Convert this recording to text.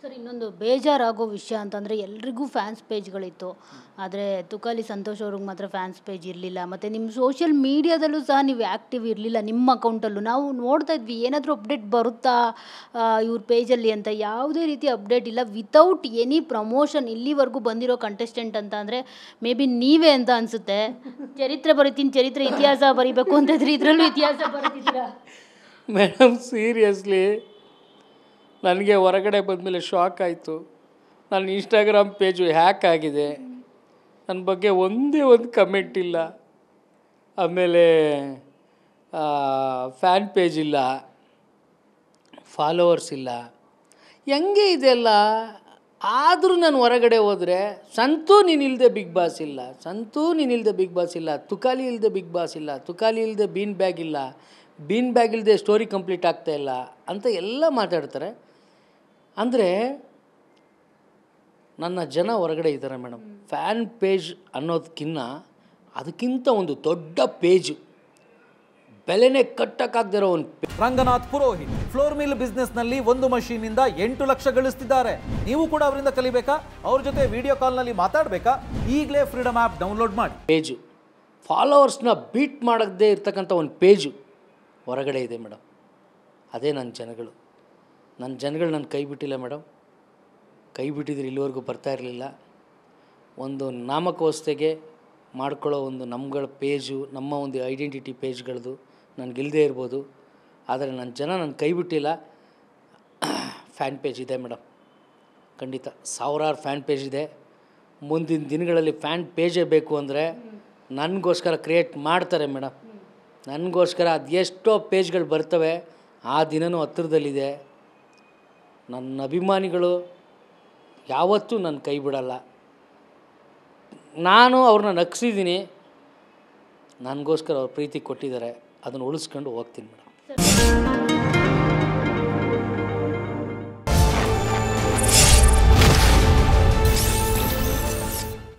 Sir ಇನ್ನೊಂದು ಬೇಜಾರಾಗೋ ವಿಷಯ ಅಂತಂದರೆ ಎಲ್ರಿಗೂ ಫ್ಯಾನ್ಸ್ ಪೇಜ್ಗಳಿತ್ತು, ಆದರೆ ತುಕಾಲಿ ಸಂತೋಷ್ ಅವ್ರಿಗೆ ಮಾತ್ರ ಫ್ಯಾನ್ಸ್ ಪೇಜ್ ಇರಲಿಲ್ಲ. ಮತ್ತು ನಿಮ್ಮ ಸೋಷಿಯಲ್ ಮೀಡಿಯಾದಲ್ಲೂ ಸಹ ನೀವು ಆ್ಯಕ್ಟಿವ್ ಇರಲಿಲ್ಲ. ನಿಮ್ಮ ಅಕೌಂಟಲ್ಲೂ ನಾವು ನೋಡ್ತಾ ಇದ್ವಿ, ಏನಾದರೂ ಅಪ್ಡೇಟ್ ಬರುತ್ತಾ ಇವ್ರ ಪೇಜಲ್ಲಿ ಅಂತ. ಯಾವುದೇ ರೀತಿ ಅಪ್ಡೇಟ್ ಇಲ್ಲ, ವಿತೌಟ್ ಎನಿ ಪ್ರಮೋಷನ್. ಇಲ್ಲಿವರೆಗೂ ಬಂದಿರೋ ಕಂಟೆಸ್ಟೆಂಟ್ ಅಂತ ಅಂದರೆ ಮೇ ಬಿ ನೀವೇ ಅಂತ ಅನಿಸುತ್ತೆ. ಚರಿತ್ರೆ ಬರೀತೀನಿ, ಚರಿತ್ರೆ ಇತಿಹಾಸ ಬರೀಬೇಕು ಅಂತಿದ್ರೆ ಇದರಲ್ಲೂ ಇತಿಹಾಸ ಬರೀತಿದ್ದೀರಾ ಮೇಡಮ್. ಸೀರಿಯಸ್ಲಿ ನನಗೆ ಹೊರಗಡೆ ಬಂದಮೇಲೆ ಶಾಕ್ ಆಯಿತು. ನನ್ನ ಇನ್ಸ್ಟಾಗ್ರಾಮ್ ಪೇಜು ಹ್ಯಾಕ್ ಆಗಿದೆ, ನನ್ನ ಬಗ್ಗೆ ಒಂದೇ ಒಂದು ಕಮೆಂಟ್ ಇಲ್ಲ, ಆಮೇಲೆ ಫ್ಯಾನ್ ಪೇಜ್ ಇಲ್ಲ, ಫಾಲೋವರ್ಸ್ ಇಲ್ಲ. ಹೆಂಗೆ ಇದೆಲ್ಲ? ಆದರೂ ನಾನು ಹೊರಗಡೆ ಹೋದರೆ ಸಂತೂ ನೀನಿಲ್ಲದೆ ಬಿಗ್ ಬಾಸ್ ಇಲ್ಲ, ಸಂತೂ ನೀನಿಲ್ಲದೆ ಬಿಗ್ ಬಾಸ್ ಇಲ್ಲ, ತುಕಾಲಿ ಇಲ್ಲದೆ ಬಿಗ್ ಬಾಸ್ ಇಲ್ಲ, ತುಕಾಲಿ ಇಲ್ಲದೆ ಬೀನ್ ಬ್ಯಾಗ್ ಇಲ್ಲ, ಬೀನ್ ಬ್ಯಾಗ್ ಇಲ್ಲದೆ ಸ್ಟೋರಿ ಕಂಪ್ಲೀಟ್ ಆಗ್ತಾಯಿಲ್ಲ ಅಂತ ಎಲ್ಲ ಮಾತಾಡ್ತಾರೆ. ಅಂದರೆ ನನ್ನ ಜನ ಹೊರಗಡೆ ಇದ್ದಾರೆ ಮೇಡಮ್. ಫ್ಯಾನ್ ಪೇಜ್ ಅನ್ನೋದಕ್ಕಿಂತ ಅದಕ್ಕಿಂತ ಒಂದು ದೊಡ್ಡ ಪೇಜು, ಬೆಲೆನೇ ಕಟ್ಟಕ್ಕಾಗದಿರೋ ಒಂದು ರಂಗನಾಥ್ ಪುರೋಹಿತ್ ಫ್ಲೋರ್ ಮಿಲ್ ಬಿಸ್ನೆಸ್ನಲ್ಲಿ ಒಂದು ಮಷೀನಿಂದ 8 ಲಕ್ಷ ಗಳಿಸ್ತಿದ್ದಾರೆ. ನೀವು ಕೂಡ ಅವರಿಂದ ಕಲಿಬೇಕಾ? ಅವ್ರ ಜೊತೆ ವಿಡಿಯೋ ಕಾಲ್ನಲ್ಲಿ ಮಾತಾಡಬೇಕಾ? ಈಗಲೇ ಫ್ರೀಡಮ್ ಆ್ಯಪ್ ಡೌನ್ಲೋಡ್ ಮಾಡಿ. ಪೇಜು ಫಾಲೋವರ್ಸ್ನ ಬೀಟ್ ಮಾಡದೇ ಇರ್ತಕ್ಕಂಥ ಒಂದು ಪೇಜು ಹೊರಗಡೆ ಇದೆ ಮೇಡಮ್. ಅದೇ ನನ್ನ ಜನಗಳು. ನನ್ನ ಜನಗಳು ನನ್ನ ಕೈ ಬಿಟ್ಟಿಲ್ಲ ಮೇಡಮ್. ಕೈ ಬಿಟ್ಟಿದ್ರೆ ಇಲ್ಲಿವರೆಗೂ ಬರ್ತಾ ಇರಲಿಲ್ಲ. ಒಂದು ನಾಮಕೋಸ್ತೆಗೆ ಮಾಡ್ಕೊಳ್ಳೋ ಒಂದು ನಮ್ಮಗಳ ಪೇಜು, ನಮ್ಮ ಒಂದು ಐಡೆಂಟಿಟಿ ಪೇಜ್ಗಳದು ನನಗಿಲ್ಲದೆ ಇರ್ಬೋದು, ಆದರೆ ನನ್ನ ಜನ ನನ್ನ ಕೈ ಬಿಟ್ಟಿಲ್ಲ. ಫ್ಯಾನ್ ಪೇಜ್ ಇದೆ ಮೇಡಮ್, ಖಂಡಿತ ಸಾವಿರಾರು ಫ್ಯಾನ್ ಪೇಜ್ ಇದೆ. ಮುಂದಿನ ದಿನಗಳಲ್ಲಿ ಫ್ಯಾನ್ ಪೇಜೇ ಬೇಕು ಅಂದರೆ ನನಗೋಸ್ಕರ ಕ್ರಿಯೇಟ್ ಮಾಡ್ತಾರೆ ಮೇಡಮ್. ನನಗೋಸ್ಕರ ಅದು ಎಷ್ಟೋ ಪೇಜ್ಗಳು ಬರ್ತವೆ, ಆ ದಿನವೂ ಹತ್ತಿರದಲ್ಲಿದೆ. ನನ್ನ ಅಭಿಮಾನಿಗಳು ಯಾವತ್ತೂ ನನ್ನ ಕೈ ಬಿಡಲ್ಲ. ನಾನು ಅವ್ರನ್ನ ನಗಿಸಿದ್ದೀನಿ, ನನಗೋಸ್ಕರ ಅವ್ರ ಪ್ರೀತಿ ಕೊಟ್ಟಿದ್ದಾರೆ, ಅದನ್ನು ಉಳಿಸ್ಕೊಂಡು ಹೋಗ್ತೀನಿ ಮೇಡಮ್.